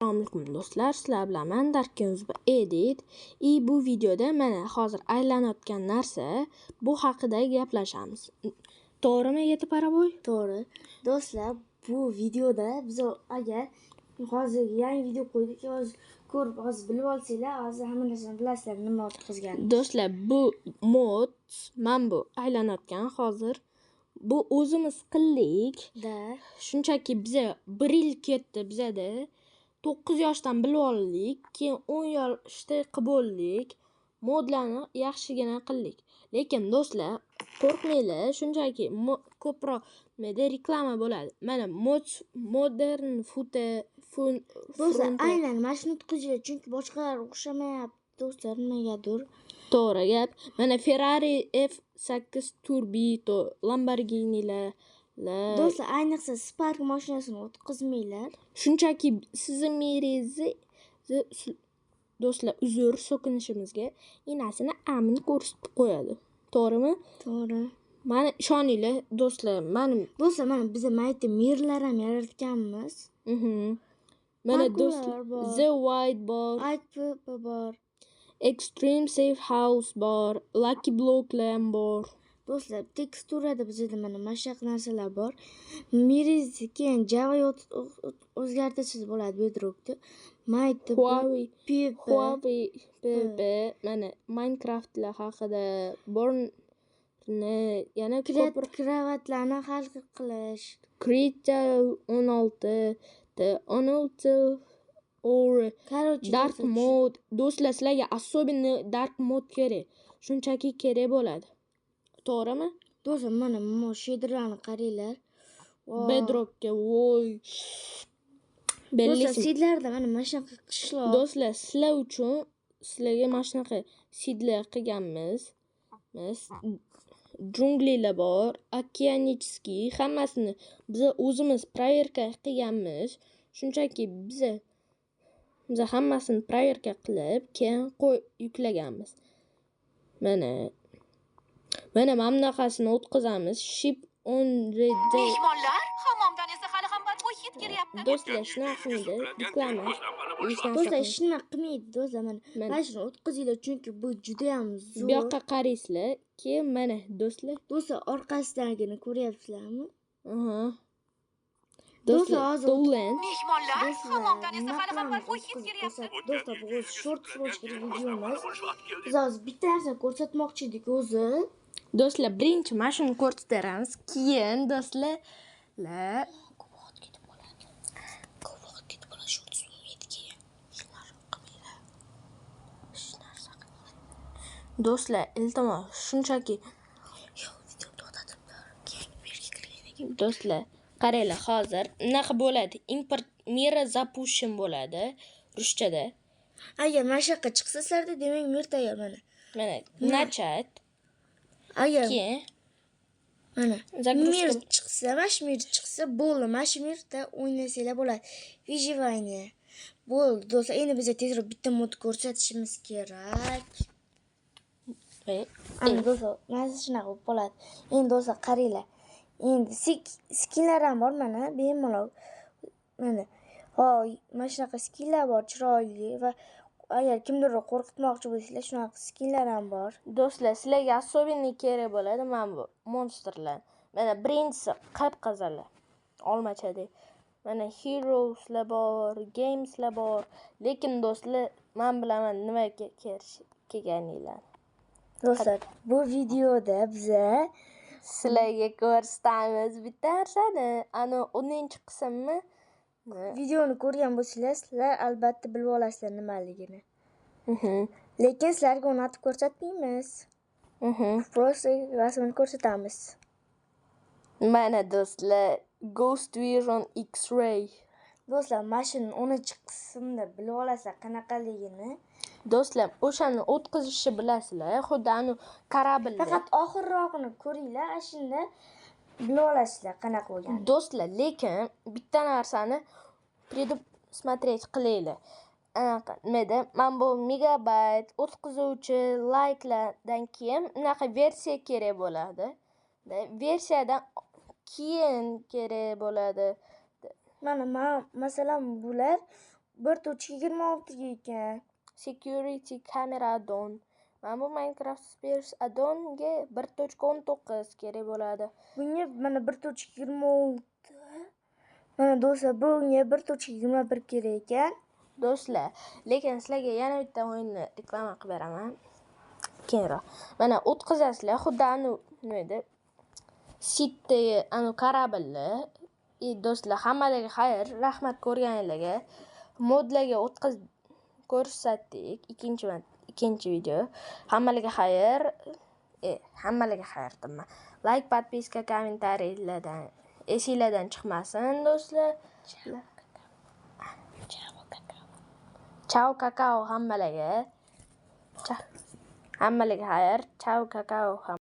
Assalomu alaykum do'stlar, sizlar bilan men Edit. Bu videoda mana hozir aylanayotgan narsa bu haqida gaplashamiz. To'g'rimi, Yeti Paraboy? To'g'ri. Do'stlar, bu videoda biz agar hozir yangi video qo'ydik, hozir ko'rib hozir bilib olsanglar, hozir hamma narsani bilasizlar nima o'tkazganini. Do'stlar, bu mod, men bu aylanayotgan hozir bu o'zimiz qildik. Shunchaki biza 1 yil ketdi bizada. 9 yoshdan bilib oldik, keyin 10 yoshda qilib bo'ldik. Modlarni yaxshigina qildik. Lekin do'stlar, qo'rqmanglar, shunchaki ko'proq reklama bo'ladi. Mana modern do'stlar, aynan mana shuni o'tkazinglar, chunki boshqalar o'xshamayapti do'stlar, nimagadir. To'g'ri gap. Mana Ferrari F8 Turbito, Lamborghinilar. Do'stlar, ayniqsa Spark mashinasini o'tkazmanglar. Shunchaki sizning miringizni do'stlar, uzr so'kinishimizga inasini amin ko'rsatib qo'yadi. To'g'rimi? To'g'ri. Mana ishoninglar do'stlar, mana biz mayda mirlar ham yaratganmiz. Mana do'stlar, The White bor, Extreme Safe House bor, Lucky Blocklar bor. Do'stlar, teksturada bizda mana shunaqa narsalar bor. Miringizni keyin Java o'zgartirsangiz bo'ladi Bedrockda. Huawei PP mana Minecraftlar haqida borni yana kreativlarni hal qilish. Creator 16 or Dark Mode. Do'stlar, sizlarga особенно Dark Mode kerak. Shunchaki kerak bo'ladi. To'g'rimi? Do'stlar, mana bu shaderlarni qaranglar. Bedrockga voy. Do'stlar, seedlarda mana shunaqa qishloq. Do'stlar, sizlar uchun sizlarga mana shunaqa seedlar qilganmiz. Junglilar bor, okeanichskiy, hammasini biz o'zimiz proverka qilganmiz. Shunchaki biz hammasini proverka qilib, keyin yuklaganmiz. Mana bunaqasini o'tkazamiz. Ship on ready. Mehmonlar hammomdan esa hali ham badbo'y hid kelyapti. Do'stlar, shunaqa qildi. Reklama. Do'stlar, shunaqa qilmaydi do'stlar, mana shuni o'tkazinglar, chunki bu juda ham zo'r. Bu yoqqa qaraysizlar, keyin mana do'stlar. Do'stlar, orqasidagini ko'ryapsizlarmi? Do'stlar, hozir Mehmonlar hammomdan esa hali ham badbo'y hid kelyapti. Do'stlar, bu short froshli videomiz. Biz hozir bitta narsani ko'rsatmoqchi edik o'zi. Do'stlar, birinchi mana shuni ko'rsatamiz. Keyin do'stlar, ko'p vaqt ketib qoladi. Short bo'lmaydi keyin. Shular qilmaylar. Shu narsa qilmaylar. Do'stlar, iltimos, shunchaki video to'xtatib keyin do'stlar, qaranglar, hozir nima bo'ladi? Import mira запущен bo'ladi ruschada. Agar mana shunaqa chiqsa sizlarda, demak mir tayyor mana. Mana начать. Agar mana mir chiqsa, mir chiqsa bo'ldi. Mirda o'ynasanglar bo'ladi. Выживание. Bo'ldi do'stlar, endi biz tezroq bitta mod ko'rsatishimiz kerak. Ana do'stlar, mana shunaqa bo'ladi. Endi do'stlar, qaranglar. Endi skinlar ham bor mana, bemalol. Mana mana shunaqa skinlar bor, chiroyli va agar kimdir qo'rqitmoqchi bo'lsanglar, shunaqa skinlar ham bor. Do'stlar, sizlarga особенный kerak bo'ladi mana bu monsterlar. Mana birinchisi qip-qizillar. Olmachadek. Mana heroeslar bor, gameslar bor. Lekin do'stlar, men bilaman nimaga kelganinglarni. Do'stlar, bu videoda biza sizlarga ko'rsatamiz bitta narsani. Ana 10-qismni videoni ko'rgan bo'lsanglar, sizlar albatta bilib olasizlar nimaligini. Lekin sizlarga o'rnatib ko'rsatmaymiz. Просто rasmini ko'rsatamiz. Mana do'stlar, Ghost Vision X-Ray. Do'stlar, mashinani 10-qismda bilib olasizlar qanaqaligini. Do'stlar, o'shani o'tkazishni bilasizlar. Xuddi anu kорабль. Faqat oxirrog'ini ko'ringlar, shunda bilib olasizlar qanaqa bo'lganini. Do'stlar, lekin bitta narsani предусмотреть qilinglar. Nimada? Men bu megabayt o'tkazuvchi likelardan keyin unaqa versiya kerak bo'ladi. Versiyadan keyin kerak bo'ladi. Mana masalan bular bir to'rt 26 ga ekan. Security camera addon. Mana bu Minecraft Space addonga 1.19 kerak bo'ladi. Bunga mana 1.26. Mana do'stlar, bunga 1.21 kerak ekan. Do'stlar, lekin sizlarga yana bitta o'yinni reklama qilib beraman. Keyinroq. Mana o'tkazasizlar, xuddi nima edi? Sitdagi kорабльni. Do'stlar, hammalarga xayr, rahmat ko'rganinglarga. Modlarga ko'rsatdik ikkinchi video. Hammalarga xayr. Hammalarga xayr deyman. Like, podpiska, kommentariyalardan esinglardan chiqmasin, do'stlar. Chao kakao hammalarga. Hammalarga xayr. Chao kakao.